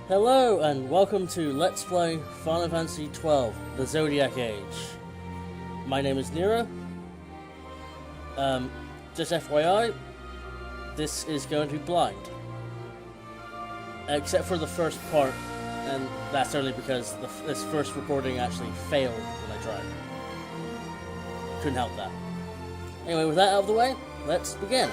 Hello and welcome to Let's Play Final Fantasy XII, the Zodiac Age. My name is Nero. Just FYI, this is going to be blind. Except for the first part, and that's only because this first recording actually failed when I tried. Couldn't help that. Anyway, with that out of the way, let's begin.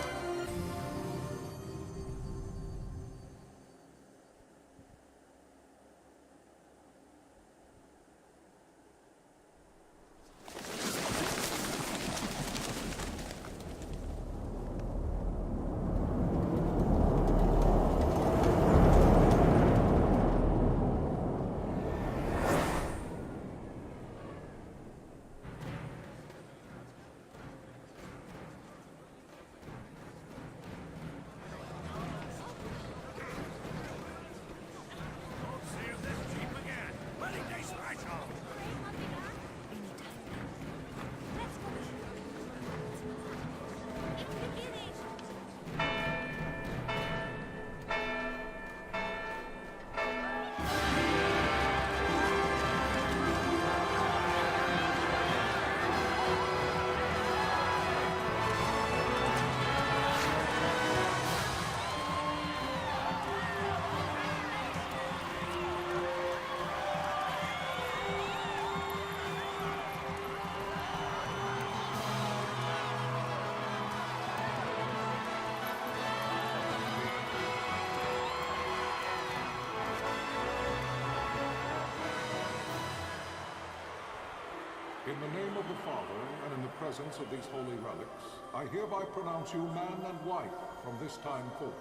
In the name of the Father, and in the presence of these holy relics, I hereby pronounce you man and wife from this time forth.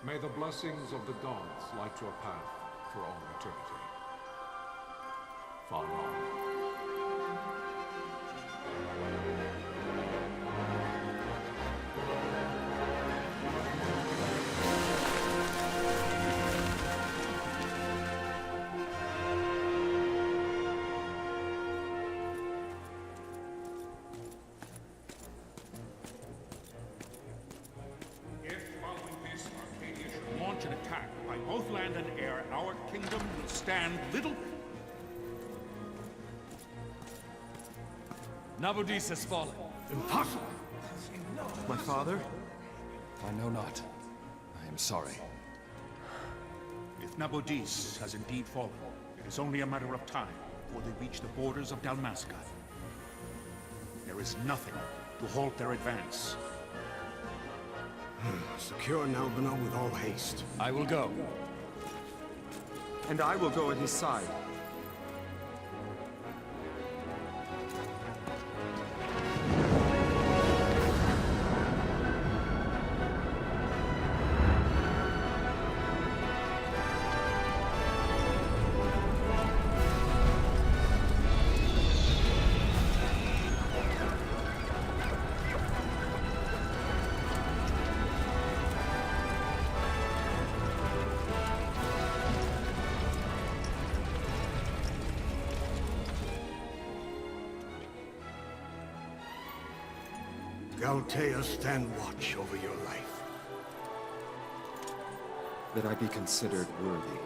May the blessings of the gods light your path for all eternity. Follow on. An attack by both land and air, our kingdom will stand little. Nabudis has fallen. Impossible! My father? I know not. I am sorry. If Nabudis has indeed fallen, it is only a matter of time before they reach the borders of Dalmasca. There is nothing to halt their advance. Secure Nalbina with all haste. I will go. And I will go at his side. Galtea, stand watch over your life. That I be considered worthy.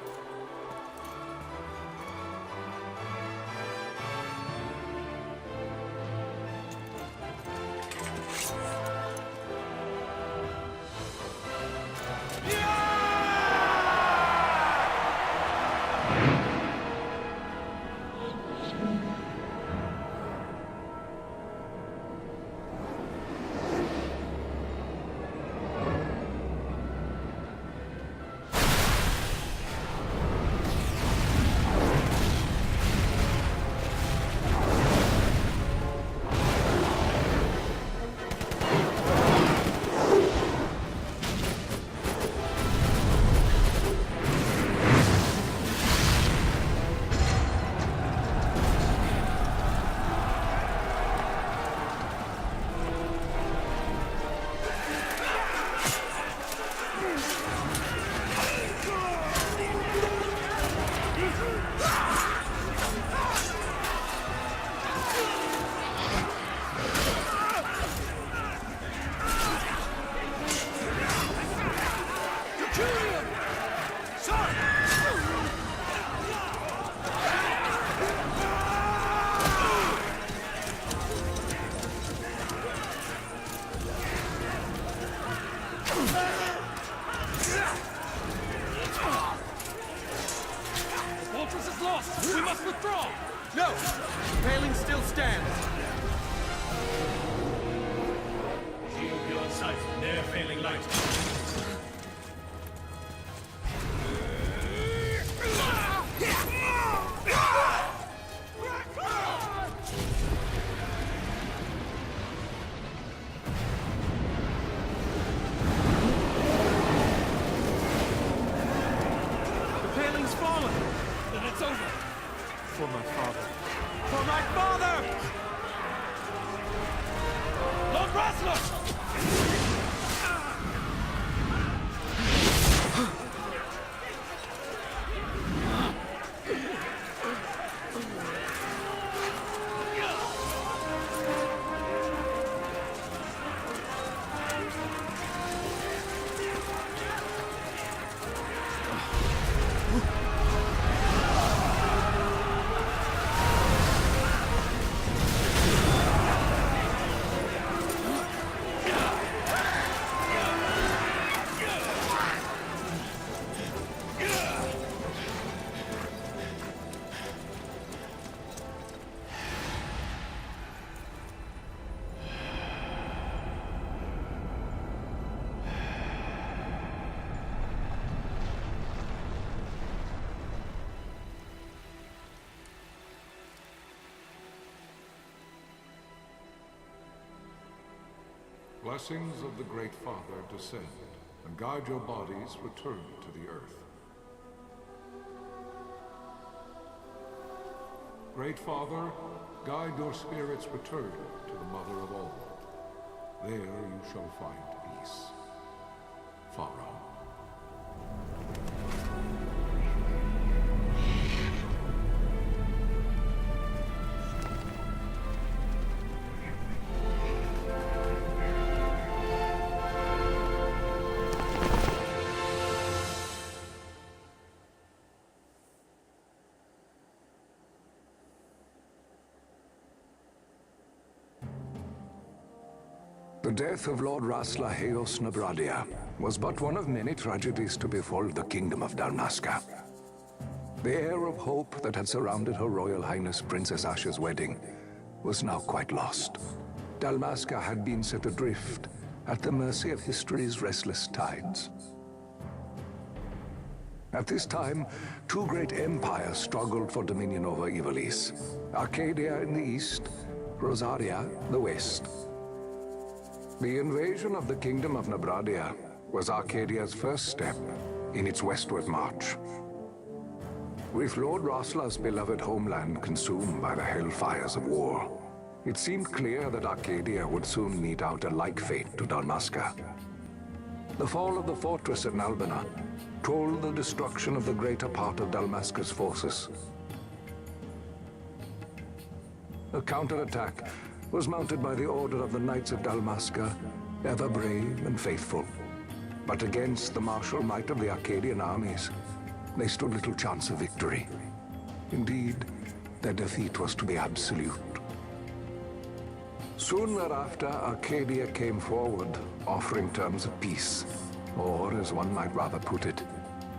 lost! We must withdraw! No! The paling still stands. Shield be on sight. Near failing light. For my father. For my father! Lord Rasler! Blessings of the Great Father descend, and guide your bodies return to the earth. Great Father, guide your spirits return to the Mother of all. There you shall find peace. Pharaoh. The death of Lord Rasla Heos Nabradia was but one of many tragedies to befall the Kingdom of Dalmasca. The air of hope that had surrounded Her Royal Highness Princess Asha's wedding was now quite lost. Dalmasca had been set adrift at the mercy of history's restless tides. At this time, two great empires struggled for dominion over Ivalice. Arcadia in the east, Rosaria the west. The invasion of the Kingdom of Nabradia was Arcadia's first step in its westward march. With Lord Rasla's beloved homeland consumed by the hellfires of war, it seemed clear that Arcadia would soon mete out a like fate to Dalmasca. The fall of the fortress at Nalbina told the destruction of the greater part of Dalmasca's forces. A counterattack was mounted by the Order of the Knights of Dalmasca, ever brave and faithful. But against the martial might of the Arcadian armies, they stood little chance of victory. Indeed, their defeat was to be absolute. Soon thereafter, Arcadia came forward, offering terms of peace, or, as one might rather put it,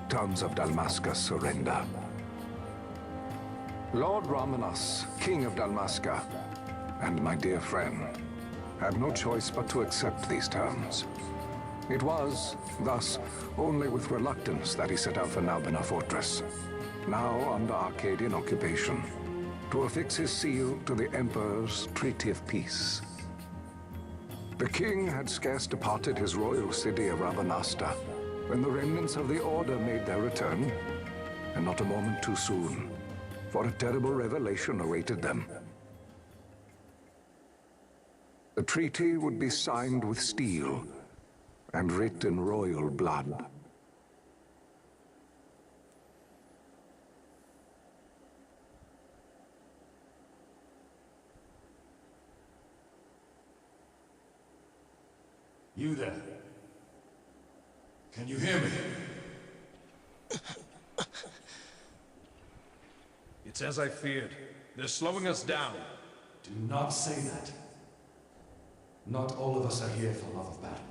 terms of Dalmasca's surrender. Lord Ramanas, King of Dalmasca, and my dear friend, had no choice but to accept these terms. It was, thus, only with reluctance that he set out for Nalbina Fortress, now under Arcadian occupation, to affix his seal to the Emperor's Treaty of Peace. The king had scarce departed his royal city of Rabanasta when the remnants of the Order made their return, and not a moment too soon, for a terrible revelation awaited them. The treaty would be signed with steel and writ in royal blood. You there? Can you hear me? It's as I feared. They're slowing us down. Do not say that. Not all of us are here for love of battle.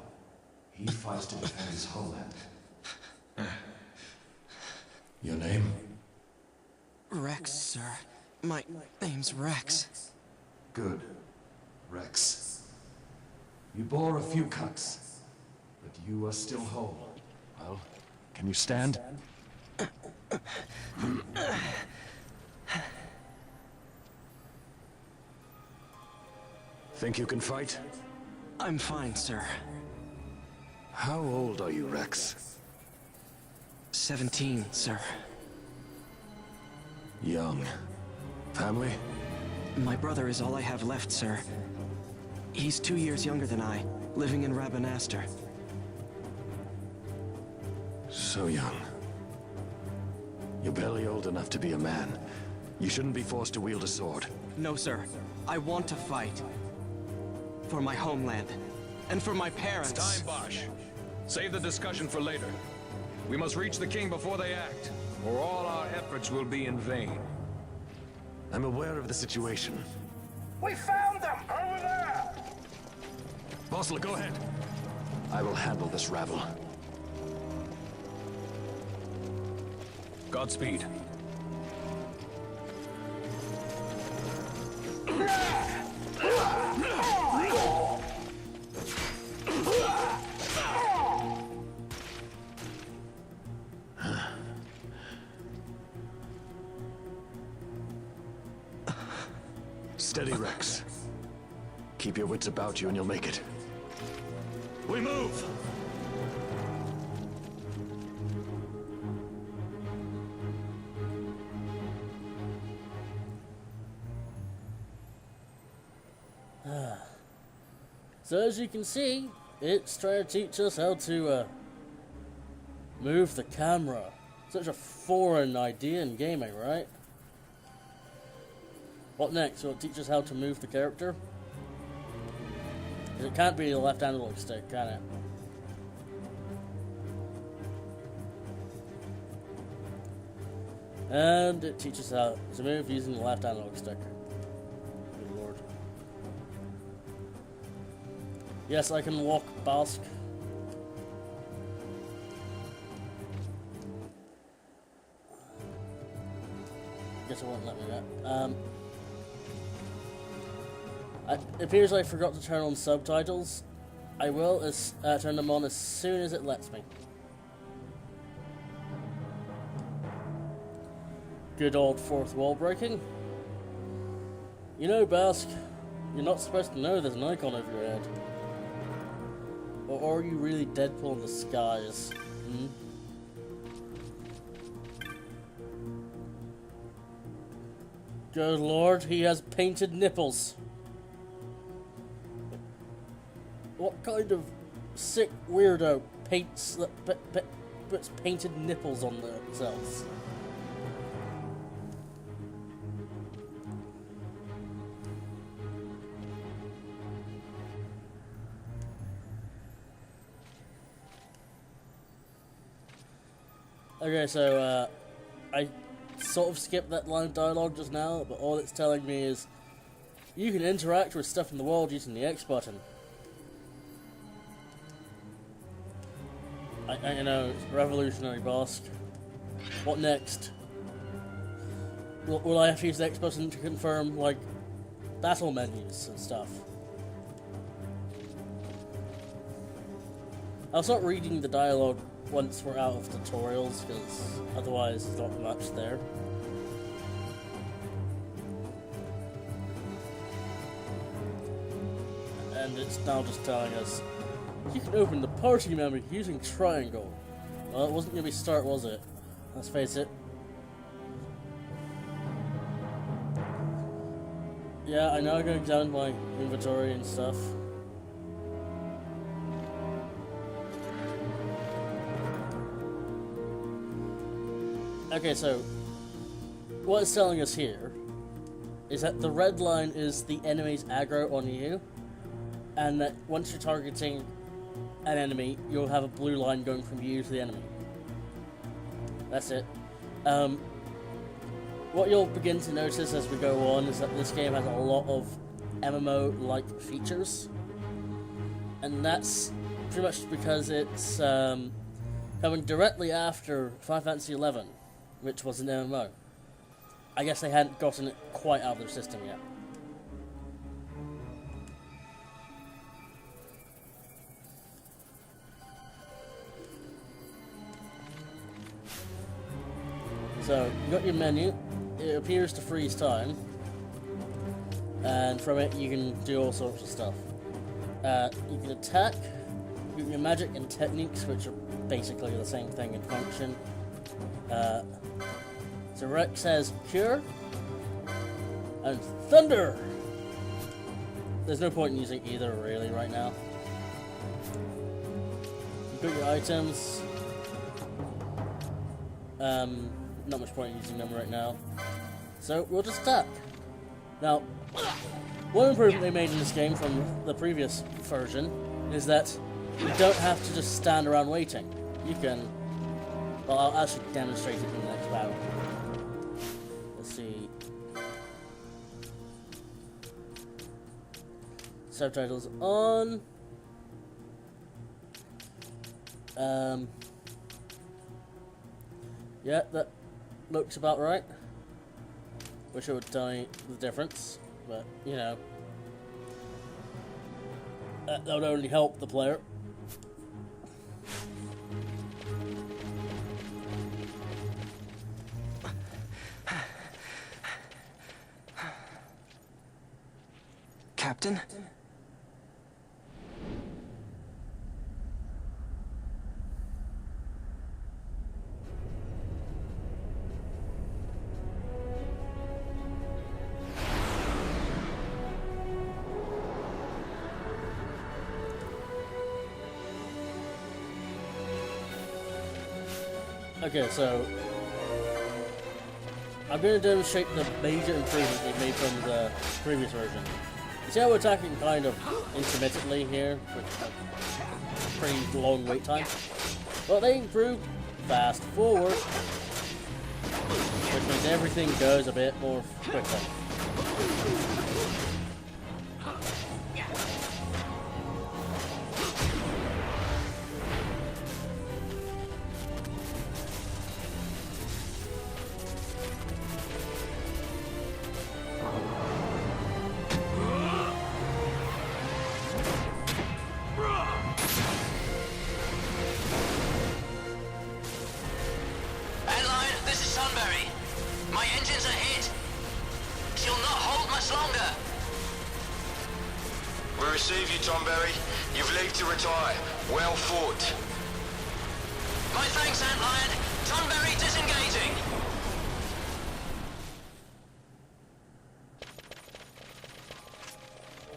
He fights to defend his homeland. Your name? Rex. sir. My name's Rex. Good. Rex. You bore a few cuts, but you are still whole. Well, can you stand? Think you can fight? I'm fine, sir. How old are you, Rex? 17, sir. Young. Family? My brother is all I have left, sir. He's 2 years younger than I, living in Rabanastre. So young. You're barely old enough to be a man. You shouldn't be forced to wield a sword. No, sir. I want to fight. For my homeland. And for my parents. It's time, Bosch. Save the discussion for later. We must reach the king before they act, or all our efforts will be in vain. I'm aware of the situation. We found them! Over there! Bossler, go ahead. I will handle this rabble. Godspeed. Steady, Rex. Keep your wits about you and you'll make it. We move! So as you can see, it's trying to teach us how to move the camera. Such a foreign idea in gaming, right? What next? Will it teach us how to move the character? 'Cause it can't be the left analog stick, can it? And it teaches how to move using the left analog stick. Good lord. Yes, I can walk Basque. Guess it won't let me that. It appears I forgot to turn on subtitles. I will turn them on as soon as it lets me. Good old fourth wall breaking. You know, Basque, you're not supposed to know there's an icon over your head. Or are you really Deadpool in disguise? Hmm? Good lord, he has painted nipples. What kind of sick weirdo puts painted nipples on themselves? Okay, so I sort of skipped that line of dialogue just now, but all it's telling me is you can interact with stuff in the world using the X button. I know, it's revolutionary, Basque. What next? Will I have to use the X button to confirm, like, battle menus and stuff? I'll start reading the dialogue once we're out of tutorials, because otherwise there's not much there. And it's now just telling us you can open the party menu using triangle. Well, it wasn't going to be start, was it? Let's face it. Yeah, I know I'm going down my inventory and stuff. Okay, so what it's telling us here is that the red line is the enemy's aggro on you, and that once you're targeting an enemy, you'll have a blue line going from you to the enemy. That's it. What you'll begin to notice as we go on is that this game has a lot of MMO-like features, and that's pretty much because it's coming directly after Final Fantasy XI, which was an MMO. I guess they hadn't gotten it quite out of their system yet. So, you got your menu. It appears to freeze time. And from it, you can do all sorts of stuff. You can attack, you can magic and techniques, which are basically the same thing in function. So Rex has Cure and Thunder. There's no point in using either really right now. You've got your items. Not much point in using them right now. So we'll just attack. Now, one improvement they made in this game from the previous version is that you don't have to just stand around waiting. You can... Well, I'll actually demonstrate it in the next battle. Let's see. Subtitles on. Yeah, that looks about right. Wish it would tell me the difference, but, you know. That would only help the player. Captain? Okay, so I'm going to demonstrate the major improvement they made from the previous version. You see how we're attacking kind of intermittently here, with a pretty long wait time? Well, they improved fast forward, which means everything goes a bit more quickly.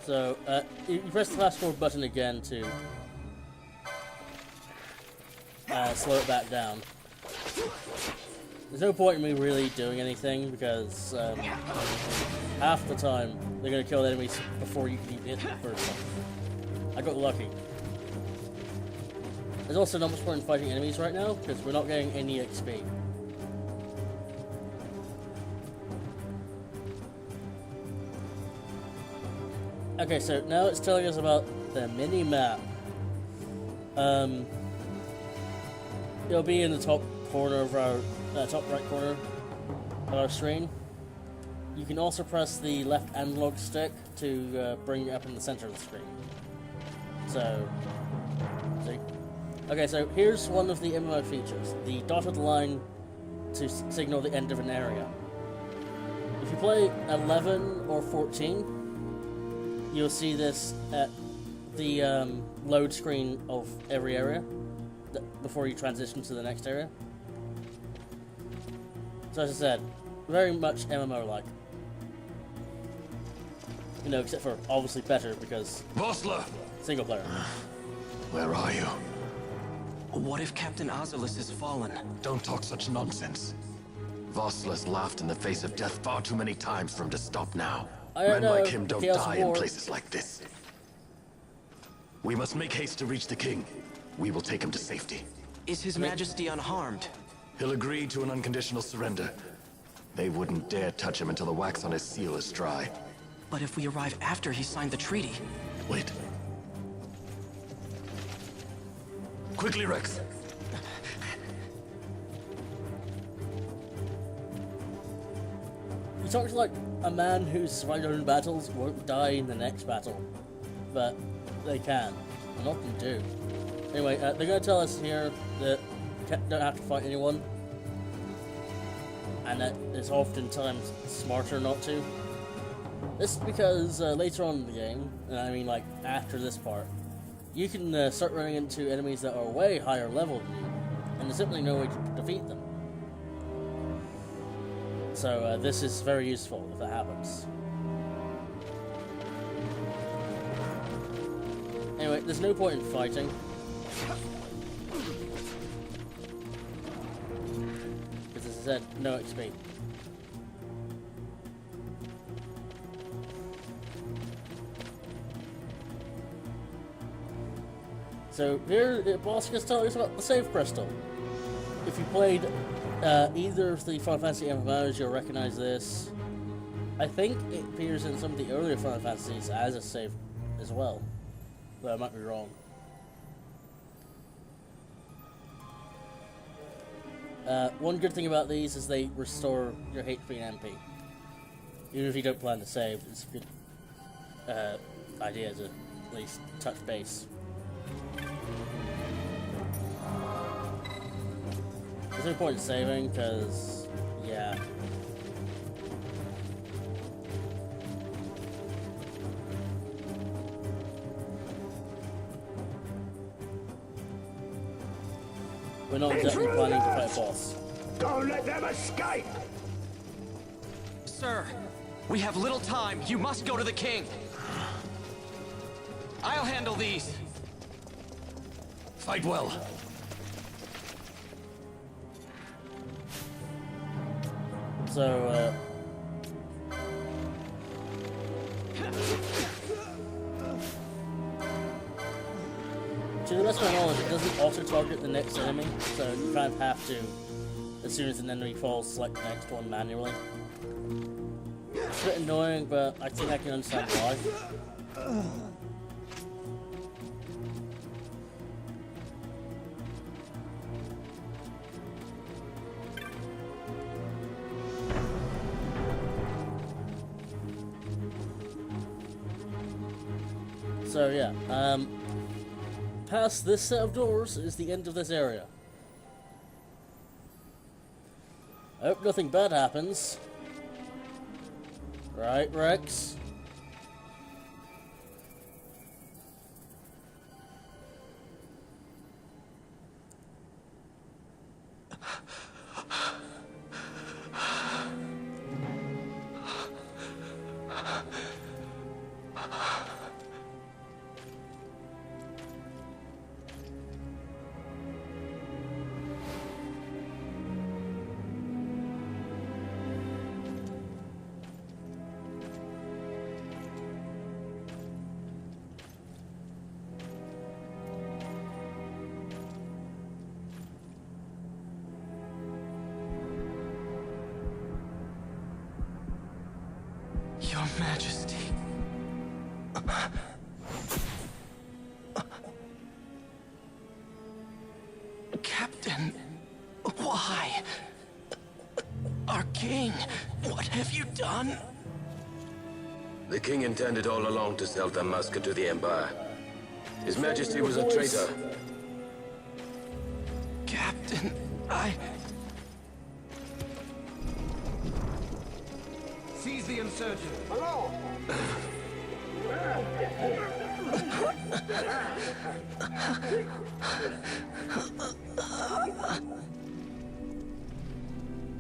So, you press the fast forward button again to slow it back down. There's no point in me really doing anything because half the time they're going to kill the enemies before you can even hit the first one. I got lucky. There's also not much point in fighting enemies right now because we're not getting any XP. Okay, so now it's telling us about the mini-map. It'll be in the top corner of our top right corner of our screen. You can also press the left analog stick to bring it up in the center of the screen. So, see? Okay, so here's one of the MMO features: the dotted line to signal the end of an area. If you play 11 or 14. You'll see this at the load screen of every area before you transition to the next area. So as I said, very much MMO-like. You know, except for obviously better because Vossler! Single player. Where are you? What if Captain Azulis has fallen? Don't talk such nonsense. Vossler's laughed in the face of death far too many times for him to stop now. Men like him don't die in places like this. We must make haste to reach the king. We will take him to safety. Is His Majesty unharmed? He'll agree to an unconditional surrender. They wouldn't dare touch him until the wax on his seal is dry. But if we arrive after he signed the treaty... Wait. Quickly, Rex. talks like a man who's survived 100 battles won't die in the next battle, but they can, and often do. Anyway, they're going to tell us here that we don't have to fight anyone, and that it's oftentimes smarter not to. This is because later on in the game, and I mean like after this part, you can start running into enemies that are way higher level than you, and there's simply no way to defeat them. So this is very useful if that happens. Anyway, there's no point in fighting. Because as I said, no XP. So here, the boss is telling us about the save crystal. If you played either of the Final Fantasy MMOs, you'll recognize this. I think it appears in some of the earlier Final Fantasies as a save as well, but I might be wrong. One good thing about these is they restore your HP and MP. Even if you don't plan to save, it's a good idea to at least touch base. There's no point in saving, because, yeah. We're not exactly planning to fight a boss. Don't let them escape! Sir, we have little time. You must go to the king. I'll handle these. Fight well. So, to the best of my knowledge, it doesn't auto-target the next enemy, so you kind of have to, as soon as an enemy falls, select the next one manually. It's a bit annoying, but I think I can understand why. So yeah, past this set of doors is the end of this area. I hope nothing bad happens. Right, Rex? Your Majesty. Captain, why? Our king, what have you done? The king intended all along to sell Dalmasca to the Empire. His Majesty was a traitor. Captain, Seize the insurgent. Hello!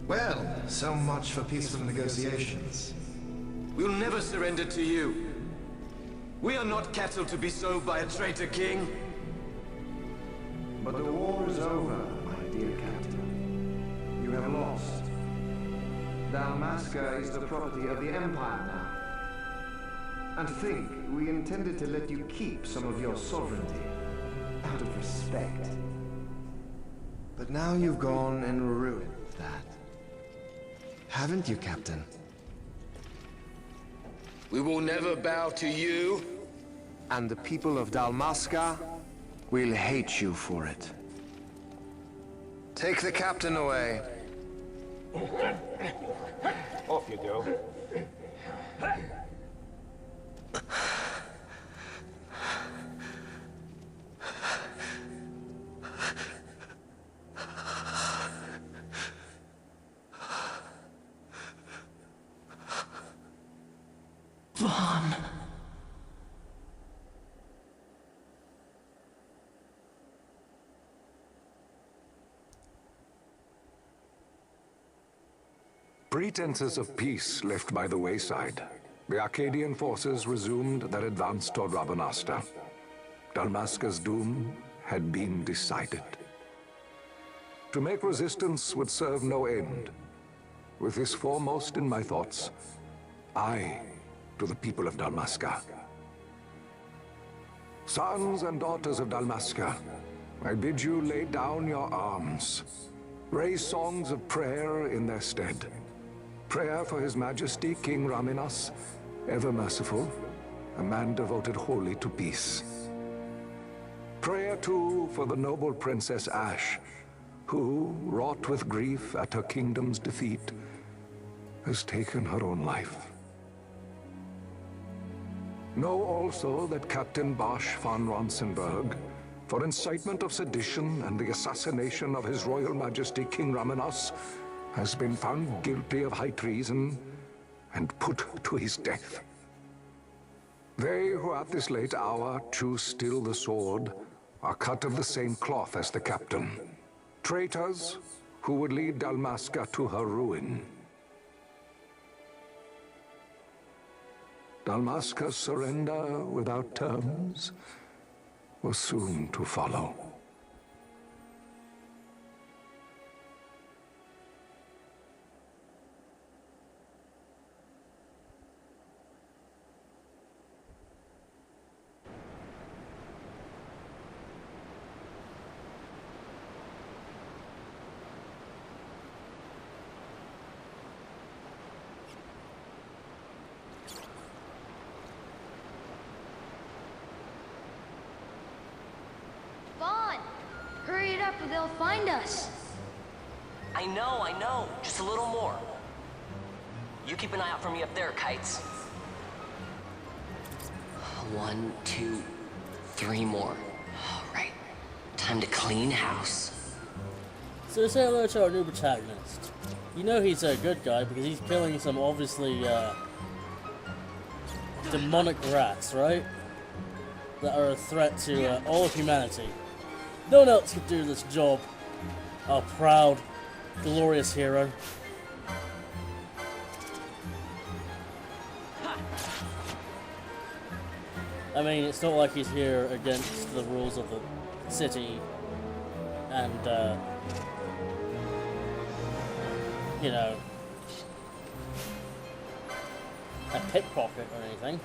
Well, so much for peaceful negotiations. We'll never surrender to you. We are not cattle to be sold by a traitor king. But the war is over, my dear Captain. You have lost. Dalmasca is the property of the Empire now. And think, we intended to let you keep some of your sovereignty, out of respect. But now you've gone and ruined that. Haven't you, Captain? We will never bow to you. And the people of Dalmasca will hate you for it. Take the captain away. Oh, off, you do. Vaughn. Pretenses of peace left by the wayside, the Arcadian forces resumed their advance toward Rabanasta. Dalmasca's doom had been decided. To make resistance would serve no end. With this foremost in my thoughts, I to the people of Dalmasca. Sons and daughters of Dalmasca, I bid you lay down your arms. Raise songs of prayer in their stead. Prayer for His Majesty King Raminas, ever merciful, a man devoted wholly to peace. Prayer too for the noble Princess Ash, who, wrought with grief at her kingdom's defeat, has taken her own life. Know also that Captain Bosch von Ronsenberg, for incitement of sedition and the assassination of His Royal Majesty King Raminas, has been found guilty of high treason and put to his death. They who at this late hour choose still the sword are cut of the same cloth as the captain. Traitors who would lead Dalmasca to her ruin. Dalmasca's surrender without terms was soon to follow. Hurry it up or they'll find us. I know. Just a little more. You keep an eye out for me up there, Kites. 1, 2, 3 more. All right. Time to clean house. So say hello to our new protagonist. You know he's a good guy because he's killing some obviously demonic rats, right? That are a threat to all of humanity. No one else could do this job. Our proud, glorious hero. I mean, it's not like he's here against the rules of the city and, you know, a pickpocket or anything.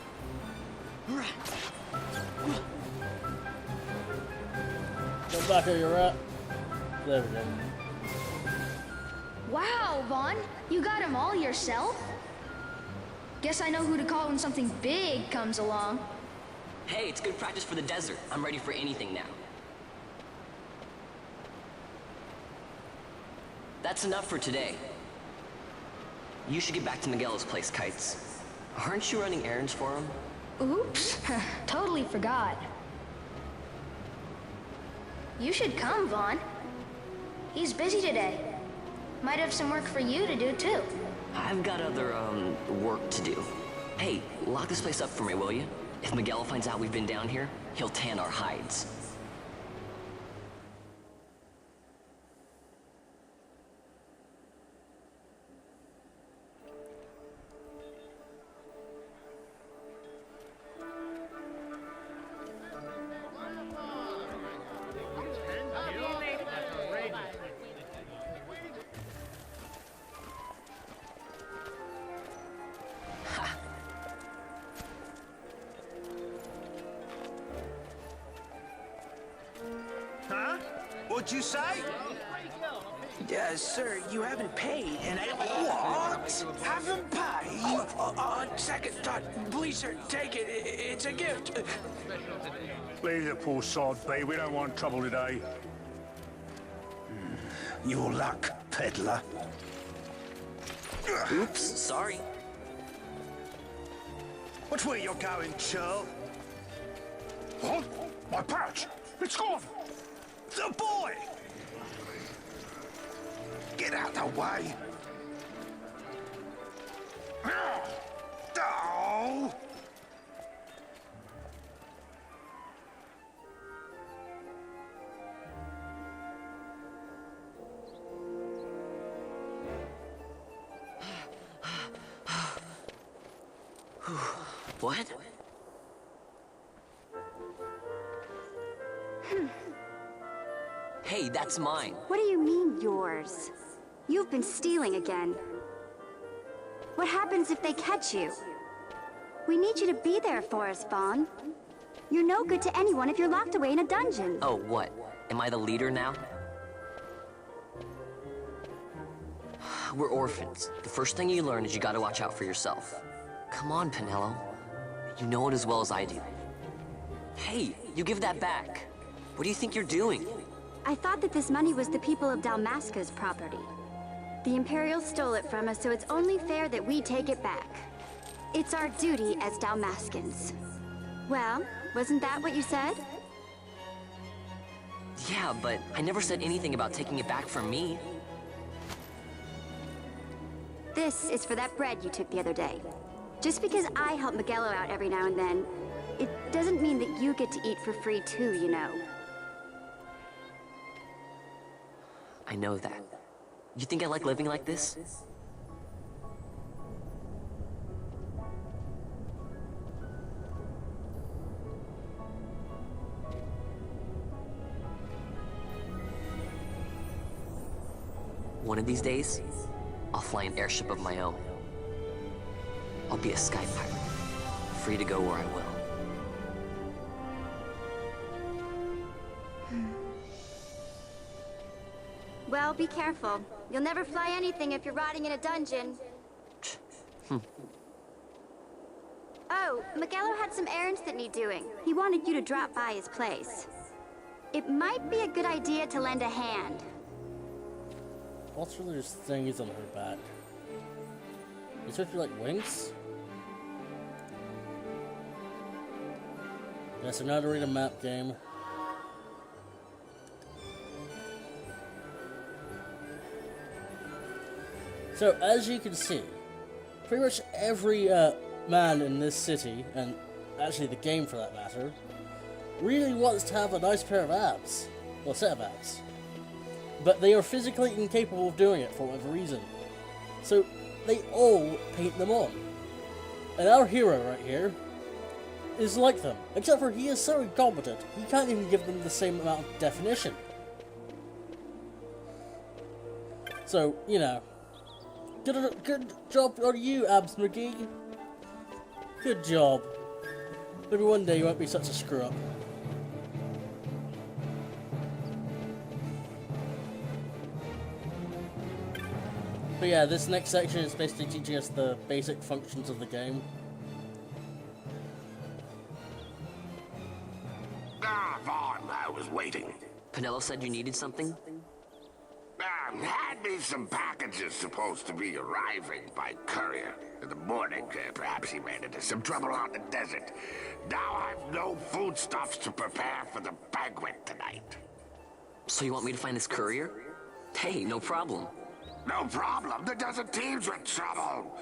Go back where you're at. There we go. Wow, Vaughn, you got him all yourself? Guess I know who to call when something big comes along. Hey, it's good practice for the desert. I'm ready for anything now. That's enough for today. You should get back to Miguel's place, Kites. Aren't you running errands for him? Oops, totally forgot. You should come, Vaughn. He's busy today. Might have some work for you to do, too. I've got other, work to do. Hey, lock this place up for me, will you? If Miguel finds out we've been down here, he'll tan our hides. What'd you say? Sir, you haven't paid, and I... What? Haven't paid? On second thought, please, sir, take it. It's a gift. Leave the poor sod be. We don't want trouble today. Your luck, peddler. Oops, sorry. Which way you're going, Churl? What? My pouch! It's gone! The boy! Get out the way! Oh! What? Hey, that's mine. What do you mean, yours? You've been stealing again. What happens if they catch you? We need you to be there for us, Vaughn. You're no good to anyone if you're locked away in a dungeon. Oh, what? Am I the leader now? We're orphans. The first thing you learn is you gotta watch out for yourself. Come on, Pinello. You know it as well as I do. Hey, you give that back. What do you think you're doing? I thought that this money was the people of Dalmasca's property. The Imperials stole it from us, so it's only fair that we take it back. It's our duty as Dalmascans. Well, wasn't that what you said? Yeah, but I never said anything about taking it back from me. This is for that bread you took the other day. Just because I help Miguelo out every now and then, it doesn't mean that you get to eat for free too, you know. I know that. You think I like living like this? One of these days, I'll fly an airship of my own. I'll be a sky pirate, free to go where I will. Well, be careful. You'll never fly anything if you're rotting in a dungeon. Oh, Miguelo had some errands that need doing. He wanted you to drop by his place. It might be a good idea to lend a hand. What's with those things on her back? Is supposed to be like wings? Yeah, so now to read a map game. So, as you can see, pretty much every man in this city, and actually the game for that matter, really wants to have a nice pair of abs. Well, set of abs. But they are physically incapable of doing it for whatever reason. So, they all paint them on. And our hero right here is like them. Except for he is so incompetent, he can't even give them the same amount of definition. So, you know. Good job on you, Abs McGee. Good job. Maybe one day you won't be such a screw-up. But yeah, this next section is basically teaching us the basic functions of the game. Vaughn, I was waiting. Pinello said you needed something? Had me some packages supposed to be arriving by courier. In the morning, perhaps he ran into some trouble out in the desert. Now I've no foodstuffs to prepare for the banquet tonight. So you want me to find this courier? Hey, no problem. No problem. The desert teem's with trouble.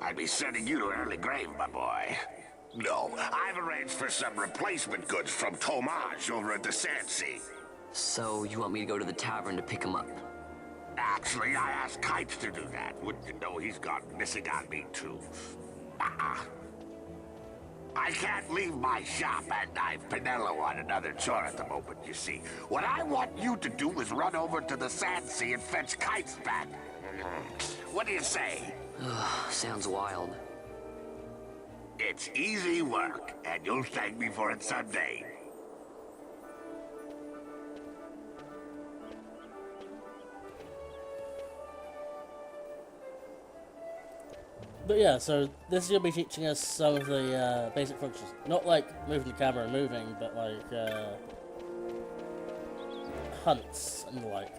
I'd be sending you to early grave, my boy. No, I've arranged for some replacement goods from Tomage over at the Sandsea. So you want me to go to the tavern to pick him up? Actually, I asked Kites to do that. Wouldn't you know he's gone missing on me, too. I can't leave my shop, and I've Pinello on another chore at the moment, you see. What I want you to do is run over to the Sandsea and fetch Kites back. What do you say? Sounds wild. It's easy work, and you'll thank me for it someday. But yeah, so this is going to be teaching us some of the basic functions. Not like moving the camera and moving, but like hunts and the like.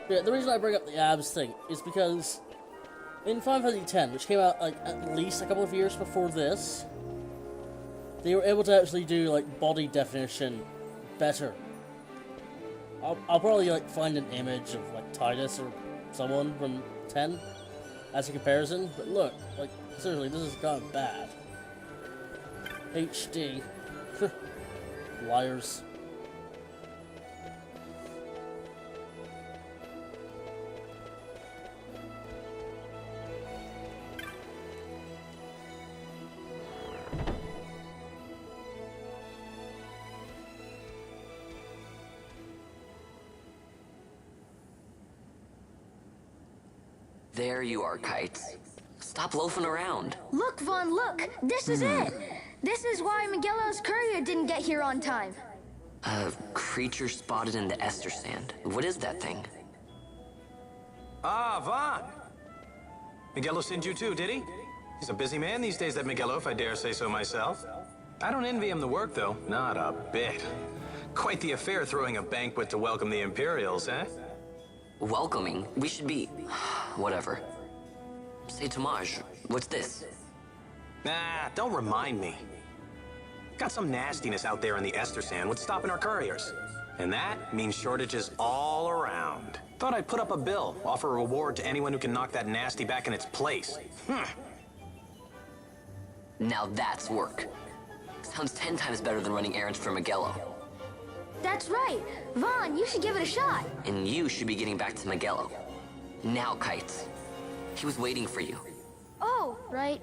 Yeah, the reason I bring up the abs thing is because in Final Fantasy X, which came out like at least a couple of years before this, they were able to actually do like body definition better. I'll probably like find an image of like Titus or someone from 10 as a comparison, but look, like seriously, this has gone bad. HD. Liars. There you are, Kites. Stop loafing around. Look, Vaughn, look! This is it! This is why Miguelo's courier didn't get here on time. A creature spotted in the Ester Sand. What is that thing? Ah, Vaughn! Miguelo sent you too, did he? He's a busy man these days, that Miguelo, if I dare say so myself. I don't envy him the work, though. Not a bit. Quite the affair throwing a banquet to welcome the Imperials, eh? Welcoming? We should be... whatever. Say, Tamaj, what's this? Nah, don't remind me. Got some nastiness out there in the Ester Sand. What's stopping our couriers? And that means shortages all around. Thought I'd put up a bill, offer a reward to anyone who can knock that nasty back in its place. Now that's work. Sounds 10 times better than running errands for Miguelo. That's right. Vaughn, you should give it a shot. And you should be getting back to Miguelo. Now, Kites. He was waiting for you. Oh, right.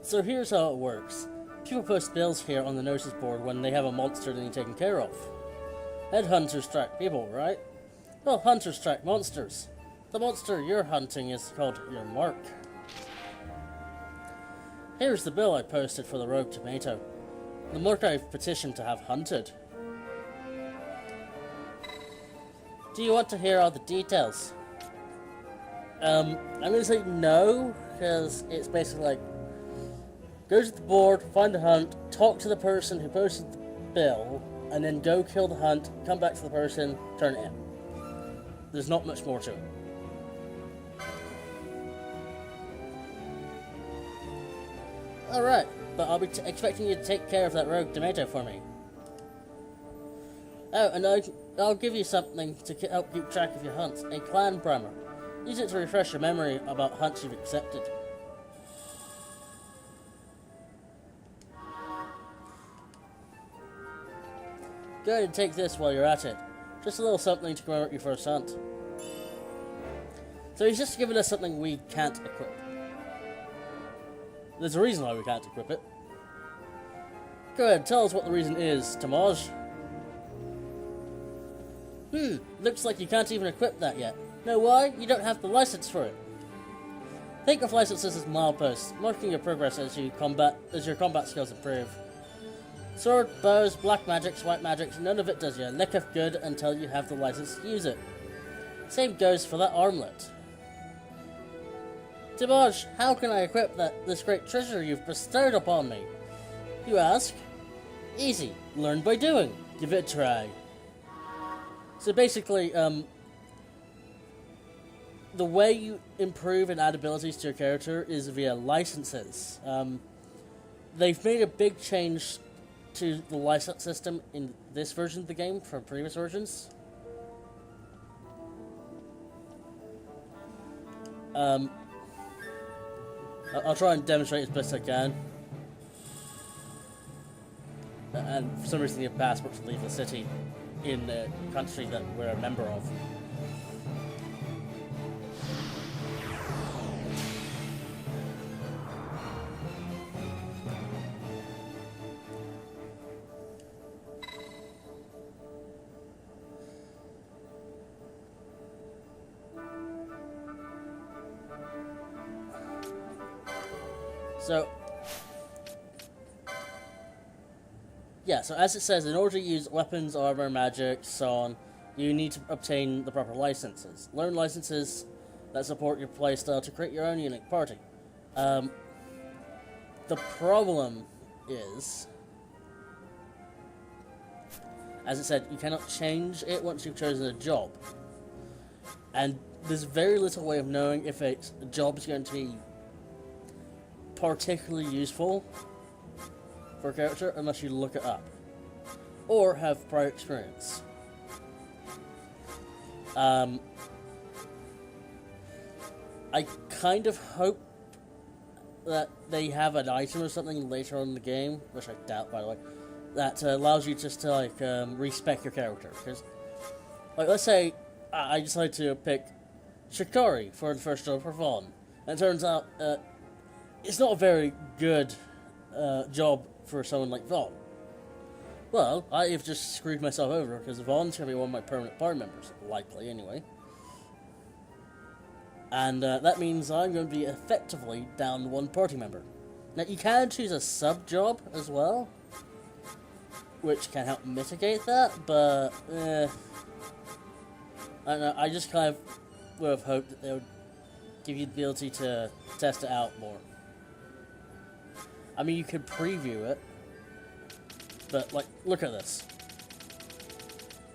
So here's how it works. People post bills here on the notice board when they have a monster they need taken care of. Headhunters track people, right? Well, hunters track monsters. The monster you're hunting is called your mark. Here's the bill I posted for the rogue tomato. The mark I've petitioned to have hunted. Do you want to hear all the details? I'm gonna say no, because it's basically like, go to the board, find a hunt, talk to the person who posted the bill, and then go kill the hunt, come back to the person, turn it in. There's not much more to it. Alright, but I'll be expecting you to take care of that rogue tomato for me. Oh, and I'll give you something to help keep track of your hunts, a clan primer. Use it to refresh your memory about hunts you've accepted. Go ahead and take this while you're at it. Just a little something to commemorate your first hunt. So he's just given us something we can't equip. There's a reason why we can't equip it. Go ahead, tell us what the reason is, Tamaj. Looks like you can't even equip that yet. Know why? You don't have the license for it. Think of licenses as mileposts, marking your progress as your combat skills improve. Sword, bows, black magics, white magics, none of it does you a lick of good until you have the license to use it. Same goes for that armlet. Tamaj, how can I equip this great treasure you've bestowed upon me? You ask? Easy. Learn by doing. Give it a try. So basically, the way you improve and add abilities to your character is via licenses. They've made a big change to the license system in this version of the game from previous versions. I'll try and demonstrate as best I can. And for some reason, you have passport to leave the city in the country that we're a member of. So, yeah, so as it says, in order to use weapons, armor, magic, so on, you need to obtain the proper licenses. Learn licenses that support your playstyle to create your own unique party. The problem is, as I said, you cannot change it once you've chosen a job. And there's very little way of knowing if a job is going to be particularly useful for a character unless you look it up or have prior experience. I kind of hope that they have an item or something later on in the game, which I doubt, by the way, that allows you just to like respec your character. Because, like, let's say I decide to pick Shikari for the first job for Vaughn, and it turns out it's not a very good job for someone like Vaughn. Well, I have just screwed myself over because Vaughn's going to be one of my permanent party members, likely anyway. And that means I'm going to be effectively down one party member. Now, you can choose a sub-job as well, which can help mitigate that, but I don't know, I just kind of would have hoped that they would give you the ability to test it out more. I mean, you could preview it, but, like, look at this.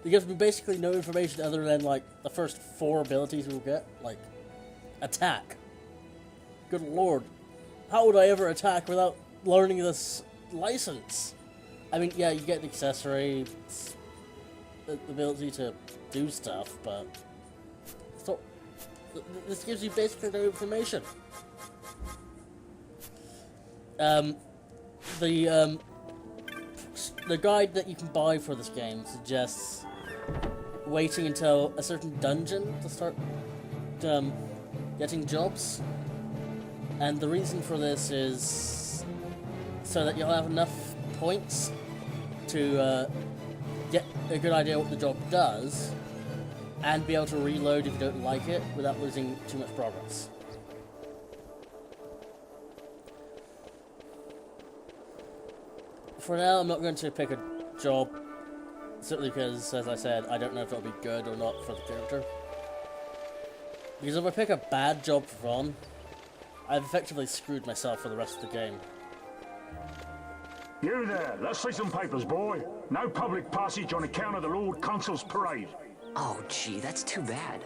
It gives me basically no information other than, like, the first 4 abilities we'll get, like, attack. Good lord. How would I ever attack without learning this license? I mean, yeah, you get the accessory, the ability to do stuff, but so, this gives you basically no information. The guide that you can buy for this game suggests waiting until a certain dungeon to start getting jobs, and the reason for this is so that you'll have enough points to get a good idea what the job does and be able to reload if you don't like it without losing too much progress. For now, I'm not going to pick a job, simply because, as I said, I don't know if it'll be good or not for the character. Because if I pick a bad job for Vaughn, I've effectively screwed myself for the rest of the game. You there, let's see some papers, boy. No public passage on account of the Lord Consul's parade. Oh, gee, that's too bad.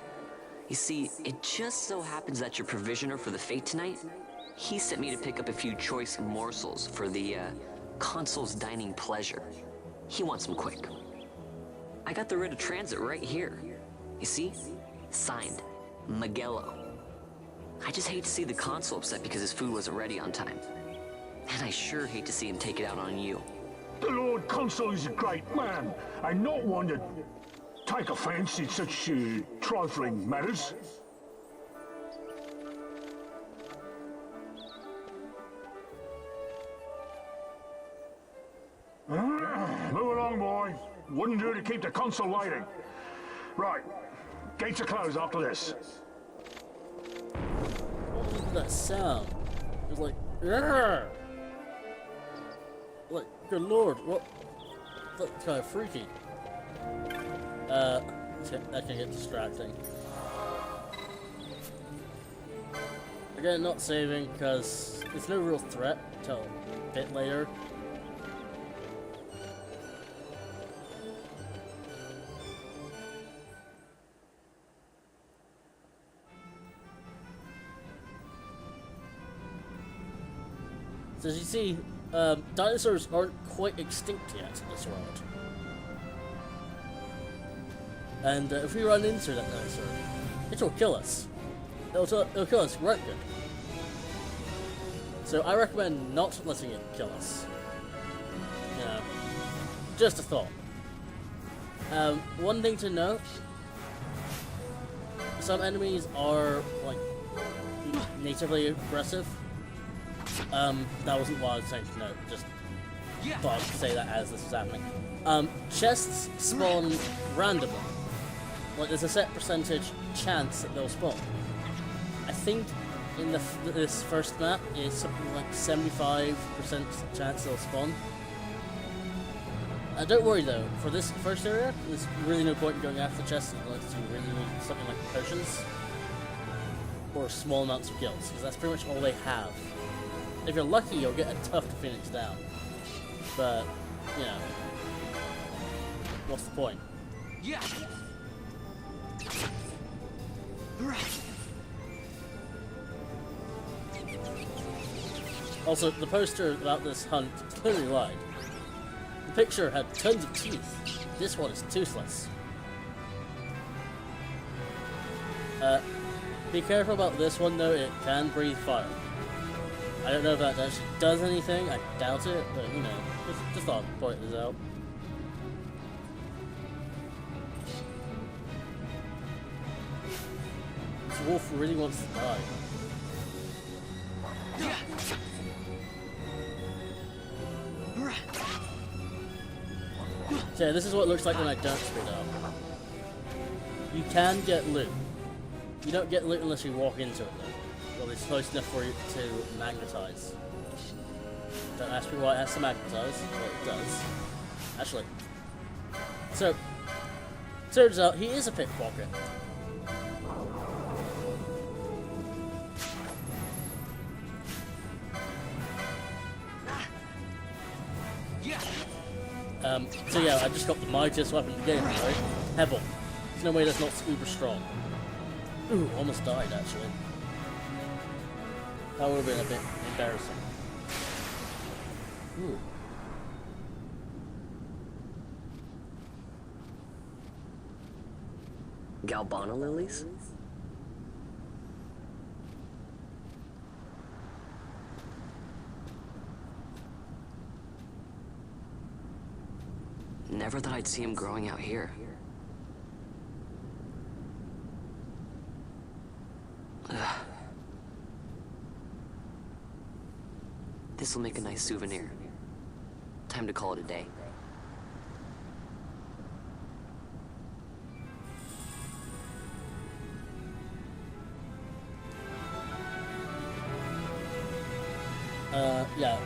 You see, it just so happens that your provisioner for the fete tonight, he sent me to pick up a few choice morsels for the, Consul's dining pleasure. He wants them quick. I got the writ of transit right here. You see? Signed, Magello. I just hate to see the Consul upset because his food wasn't ready on time. And I sure hate to see him take it out on you. The Lord Consul is a great man, and not one to take offense in such trifling matters. Move along, boy. Wouldn't do to keep the Consul waiting. Right. Gates are closed after this. What was that sound? It was like, Rrr! Like, good lord, what? That's kind of freaky. That can get distracting. Again, not saving because there's no real threat until a bit later. So as you see, dinosaurs aren't quite extinct yet in this world. And if we run into that dinosaur, it will kill us. It'll kill us right good. So I recommend not letting it kill us. You know, just a thought. One thing to note, some enemies are, like, natively aggressive. That wasn't what I was saying to note, just thought I'd say that as this was happening. Chests spawn randomly. Like, there's a set percentage chance that they'll spawn. I think in this first map is something like 75% chance they'll spawn. Don't worry though, for this first area, there's really no point in going after chests unless you really need something like potions. or small amounts of gills, because that's pretty much all they have. If you're lucky, you'll get a tough Phoenix down. But, you know, what's the point? Yeah. Also, the poster about this hunt clearly lied. The picture had tons of teeth. This one is toothless. Be careful about this one though, it can breathe fire. I don't know if that actually does anything, I doubt it, but you know, just thought I'd point this out. This wolf really wants to die. So yeah, this is what it looks like when I don't speed up. You can get loot. You don't get loot unless you walk into it though. Well, it's close enough for you to magnetize. Don't ask me why it has to magnetize, but it does. Actually. So, turns out he is a pickpocket. So yeah, I just got the mightiest weapon in the game, right? Hebel. There's no way that's not uber strong. Ooh, almost died actually. That would have been a bit embarrassing. Ooh. Galbana lilies? Never thought I'd see him growing out here. This'll make a nice souvenir. Time to call it a day. Yeah.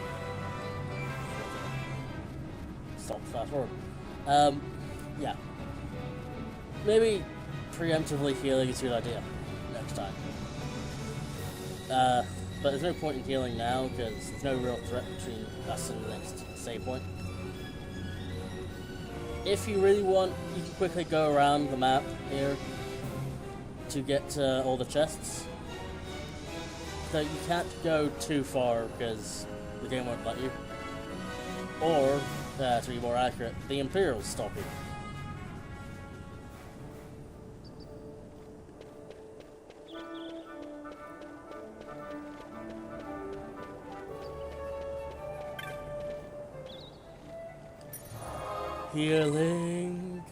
Stop, fast forward. Yeah. Maybe preemptively healing is a good idea next time. But there's no point in healing now because there's no real threat between us and the next save point. If you really want, you can quickly go around the map here to get to all the chests. So you can't go too far because the game won't let you. Or, to be more accurate, the Imperials stop you. Healing.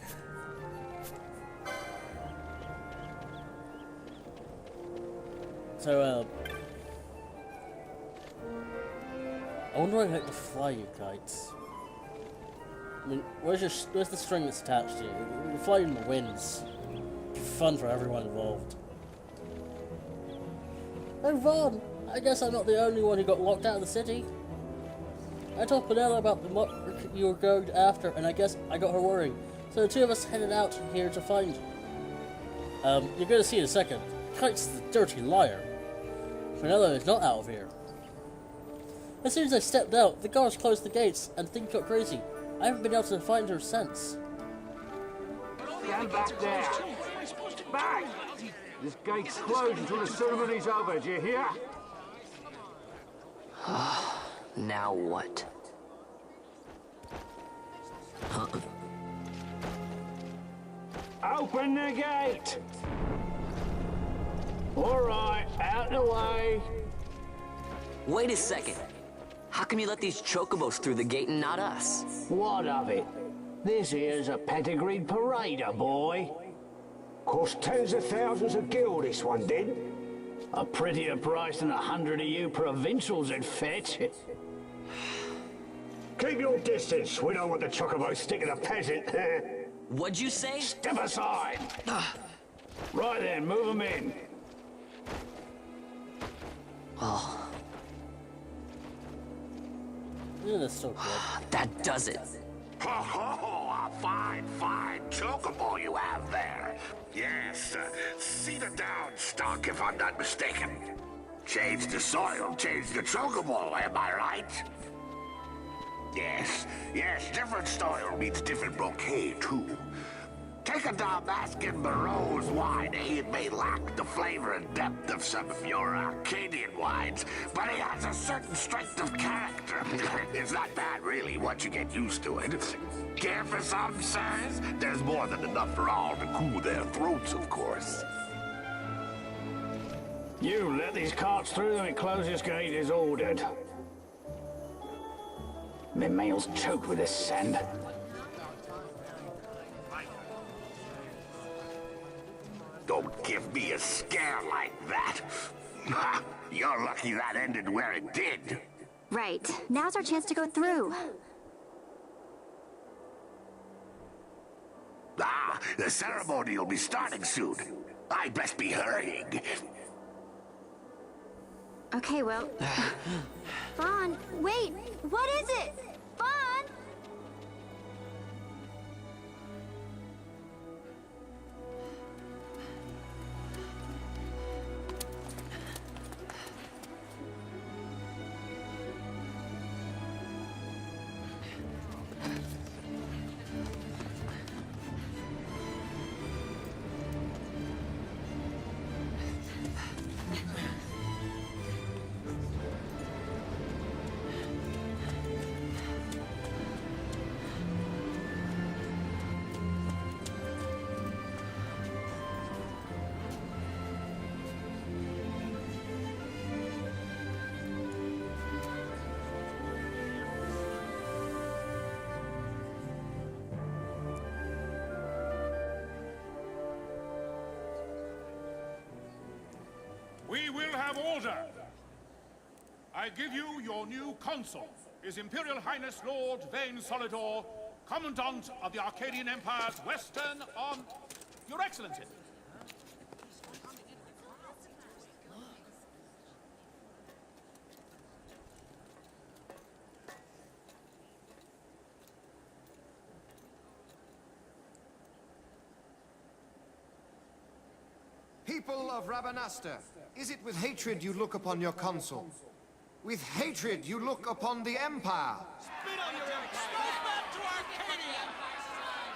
So, I wonder why I like to fly you kites. I mean, where's the string that's attached to you? You fly in the winds. It'd be fun for everyone involved. Oh, Vaughn! I guess I'm not the only one who got locked out of the city. I told Penella about the muck you were going after, and I guess I got her worrying. So the two of us headed out here to find you. You're going to see in a second. Kite's the dirty liar. Penella is not out of here. As soon as I stepped out, the guards closed the gates, and things got crazy. I haven't been able to find her since. Stand back there. Back! This gate's closed until the ceremony's over, do you hear? Now what? Open the gate! Alright, out the way. Wait a second. How come you let these chocobos through the gate and not us? What of it? This here's a pedigreed parader, boy. Cost tens of thousands of gil, this one did. A prettier price than 100 of you provincials would fetch. Keep your distance. We don't want the chocobos sticking a peasant. What'd you say? Step aside. Right then, move them in. Oh. Isn't this so good? That does it. Ho ho ho! A fine, fine chocobo you have there. Yes, cedar down stock if I'm not mistaken. Change the soil, change the chocobo, am I right? Yes, different soil means different bouquet, too. Take a Damascus Barreau's wine. He may lack the flavor and depth of some of your Arcadian wines, but he has a certain strength of character. It's not bad, really, once you get used to it. Care for some, sirs? There's more than enough for all to cool their throats, of course. You let these carts through and the closest gate is ordered. My mail's choked with this sand. Don't give me a scare like that. You're lucky that ended where it did. Right. Now's our chance to go through. The ceremony will be starting soon. I best be hurrying. Okay, well... Vaughn, wait! What is it? Vaughn! We will have order. I give you your new consul, His Imperial Highness Lord Vane Solidor, Commandant of the Arcadian Empire's Western Your Excellency. People of Rabanastre, is it with hatred you look upon your consul? With hatred you look upon the Empire?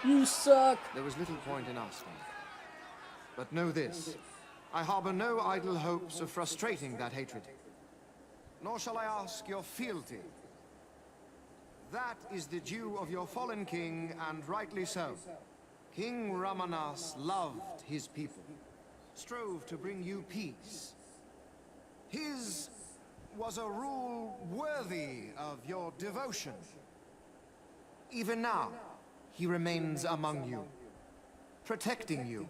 You suck! There was little point in asking. But know this, I harbor no idle hopes of frustrating that hatred. Nor shall I ask your fealty. That is the due of your fallen king, and rightly so. King Ramanas loved his people, strove to bring you peace. His was a rule worthy of your devotion. Even now, he remains among you, protecting you.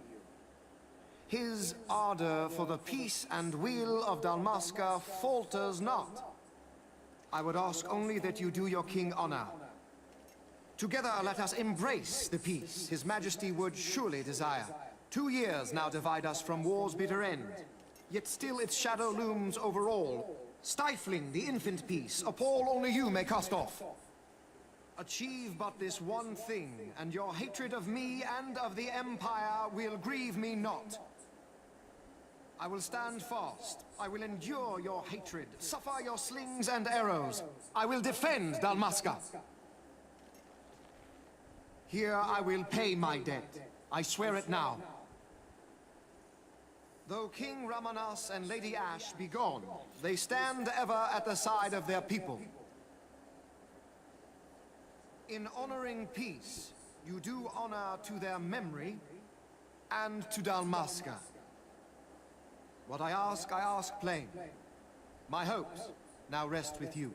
His ardor for the peace and weal of Dalmasca falters not. I would ask only that you do your king honor. Together let us embrace the peace His Majesty would surely desire. 2 years now divide us from war's bitter end, yet still its shadow looms over all, stifling the infant peace a pall only you may cast off. Achieve but this one thing, and your hatred of me and of the Empire will grieve me not. I will stand fast. I will endure your hatred, suffer your slings and arrows. I will defend Dalmasca. Here I will pay my debt. I swear it now. Though King Ramanas and Lady Ash be gone, they stand ever at the side of their people. In honoring peace, you do honor to their memory and to Dalmasca. What I ask plain. My hopes now rest with you.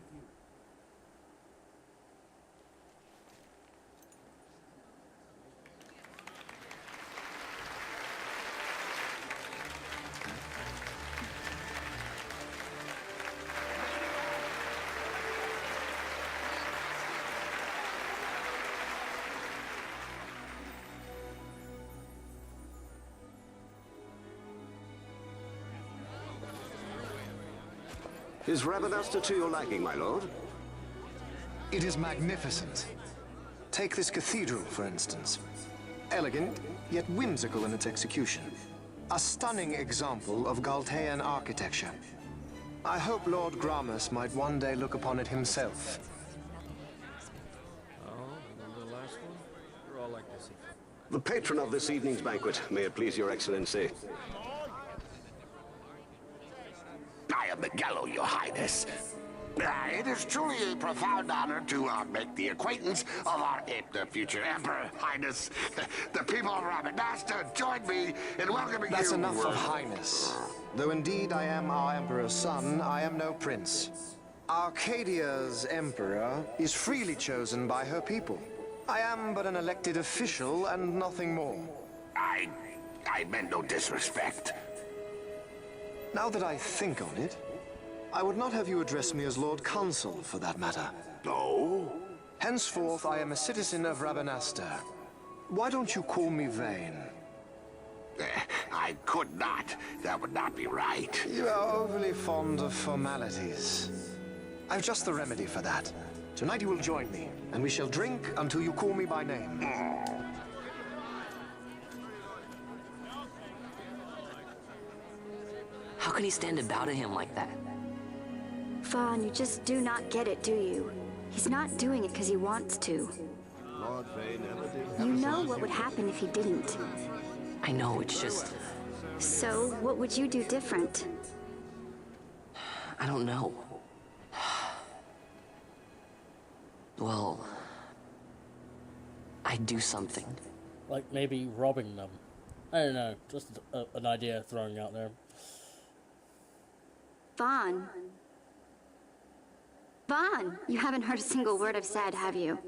Is Rabanastre to your liking, my lord? It is magnificent. Take this cathedral, for instance. Elegant, yet whimsical in its execution. A stunning example of Galtean architecture. I hope Lord Gramus might one day look upon it himself. The patron of this evening's banquet, may it please your excellency. I am Miguelo, your highness. It is truly a profound honor to make the acquaintance of our future emperor, highness. The people of Rabanasta join me in welcoming you. That's enough of highness. Though indeed I am our emperor's son, I am no prince. Arcadia's emperor is freely chosen by her people. I am but an elected official and nothing more. I meant no disrespect. Now that I think on it, I would not have you address me as Lord Consul, for that matter. No? Henceforth, I am a citizen of Rabanasta. Why don't you call me Vane? I could not. That would not be right. You are overly fond of formalities. I've just the remedy for that. Tonight you will join me, and we shall drink until you call me by name. How can he stand about at him like that? Fawn, you just do not get it, do you? He's not doing it because he wants to. Lord Vane never did. You know what would happen if he didn't. I know, it's just... So, what would you do different? I don't know. Well... I'd do something. Like maybe robbing them. I don't know, just an idea throwing out there. Vaughn. Vaughn, you haven't heard a single word I've said, have you?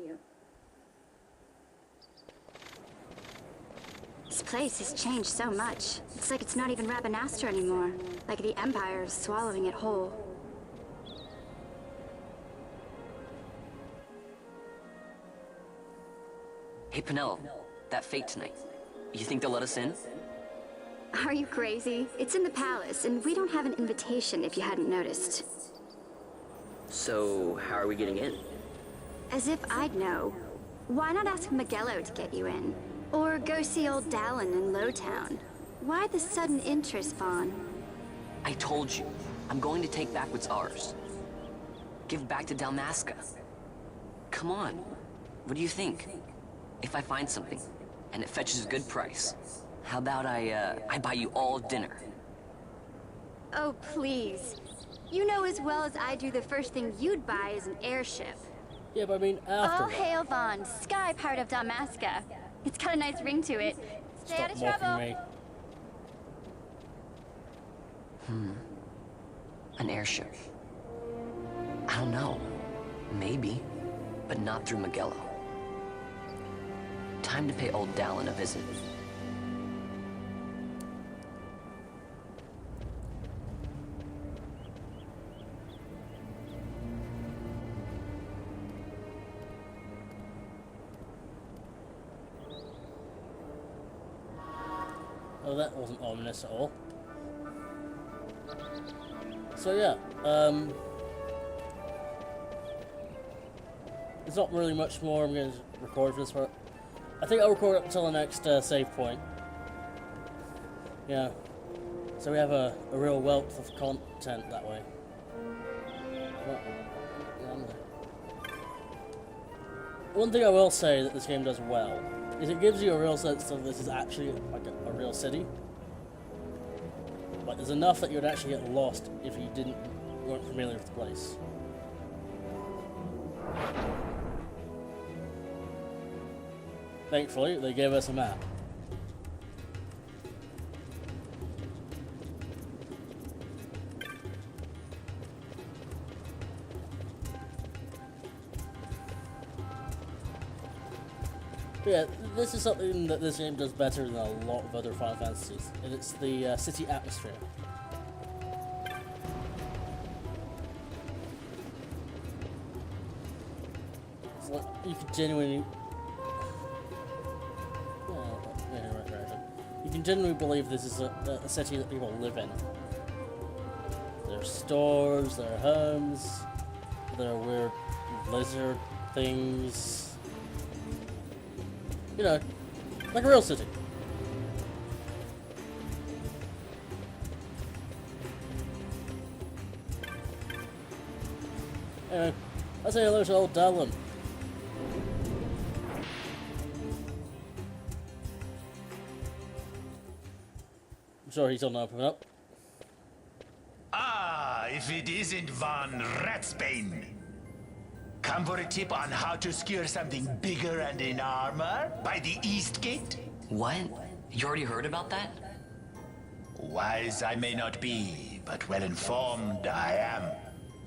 This place has changed so much. It's like it's not even Rabanasta anymore. Like the Empire is swallowing it whole. Hey, Penelo, that fete tonight. You think they'll let us in? Are you crazy? It's in the palace, and we don't have an invitation if you hadn't noticed. So, how are we getting in? As if I'd know. Why not ask Miguelo to get you in? Or go see old Dallin in Lowtown? Why the sudden interest, Vaughn? I told you, I'm going to take back what's ours. Give back to Dalmasca. Come on, what do you think? If I find something, and it fetches a good price, how about I buy you all dinner? Oh, please. You know as well as I do the first thing you'd buy is an airship. Yeah, but I mean after All hail Vaughn, sky part of Dalmasca. It's got a nice ring to it. Stay out of trouble. Me. An airship. I don't know. Maybe, but not through Miguelo. Time to pay old Dallin a visit. Oh, that wasn't ominous at all. So yeah, there's not really much more I'm going to record for this part. I think I'll record up until the next save point. Yeah, so we have a real wealth of content that way. One thing I will say that this game does well is it gives you a real sense of this is actually like a real city. Like there's enough that you would actually get lost if you weren't familiar with the place. Thankfully, they gave us a map. But yeah, this is something that this game does better than a lot of other Final Fantasies, and it's the city atmosphere. It's like you can genuinely... You can genuinely believe this is a city that people live in. There are stores, there are homes, there are weird lizard things. You know, like a real city. Anyway, let's say hello to old Dallin. I'm sure he's on open up. Ah, if it isn't Von Ratsbane. Come for a tip on how to secure something bigger and in armor by the East Gate? What? You already heard about that? Wise I may not be, but well informed I am.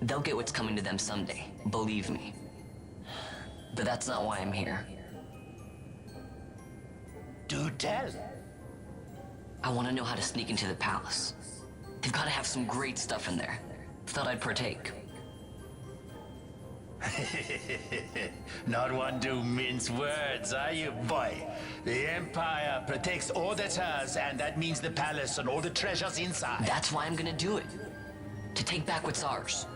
They'll get what's coming to them someday, believe me. But that's not why I'm here. Do tell. I want to know how to sneak into the palace. They've got to have some great stuff in there. Thought I'd partake. Not one to mince words, are you, boy? The Empire protects all that's hers, and that means the palace and all the treasures inside. That's why I'm gonna do it. To take back what's ours.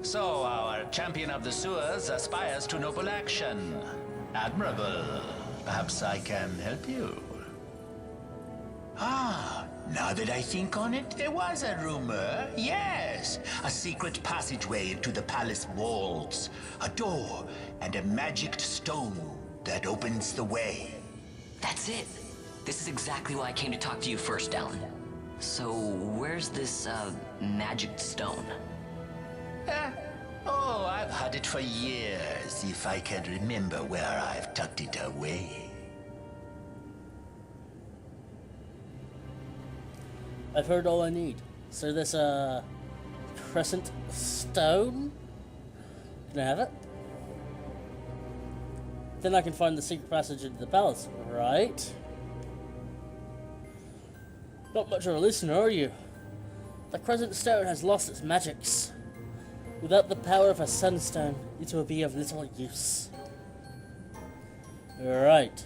So, our champion of the sewers aspires to noble action. Admirable. Perhaps I can help you. Ah, now that I think on it, there was a rumor. Yes, a secret passageway into the palace walls. A door and a magic stone that opens the way. That's it. This is exactly why I came to talk to you first, Dallin. So, where's this, magic stone? Oh, I've had it for years, if I can remember where I've tucked it away. I've heard all I need. So this, crescent stone? Can I have it? Then I can find the secret passage into the palace, right? Not much of a listener, are you? The crescent stone has lost its magics. Without the power of a sunstone, it will be of little use. Right.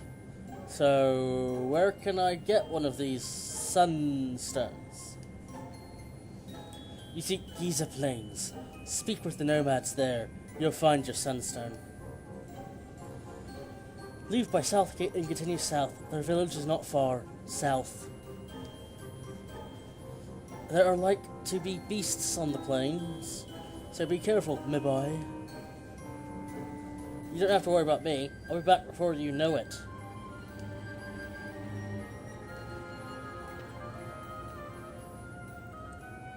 So, where can I get one of these sunstones? You seek Giza Plains. Speak with the nomads there. You'll find your sunstone. Leave by Southgate and continue south. Their village is not far. South. There are like to be beasts on the plains. So be careful, my boy. You don't have to worry about me. I'll be back before you know it.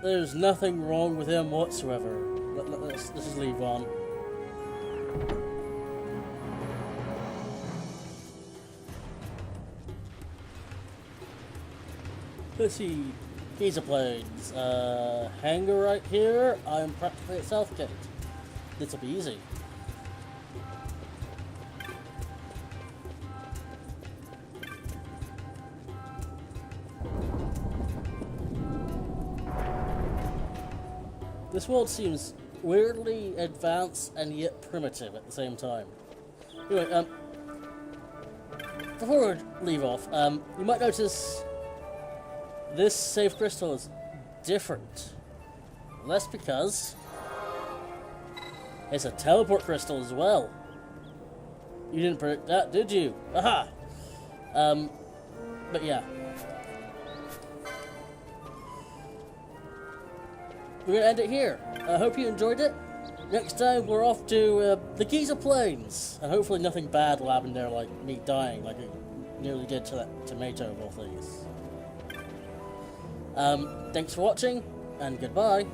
There's nothing wrong with him whatsoever. Let's just leave on. Let's see. Giza Plains. Hangar right here. I'm practically at Southgate. This'll be easy. This world seems weirdly advanced and yet primitive at the same time. Anyway, before we leave off, you might notice this save crystal is different. That's because it's a teleport crystal as well. You didn't predict that, did you? Aha! But yeah. We're gonna end it here. I hope you enjoyed it. Next time we're off to the Giza Plains, and hopefully nothing bad will happen there, like me dying, like it nearly did to that tomato of all things. Thanks for watching, and goodbye.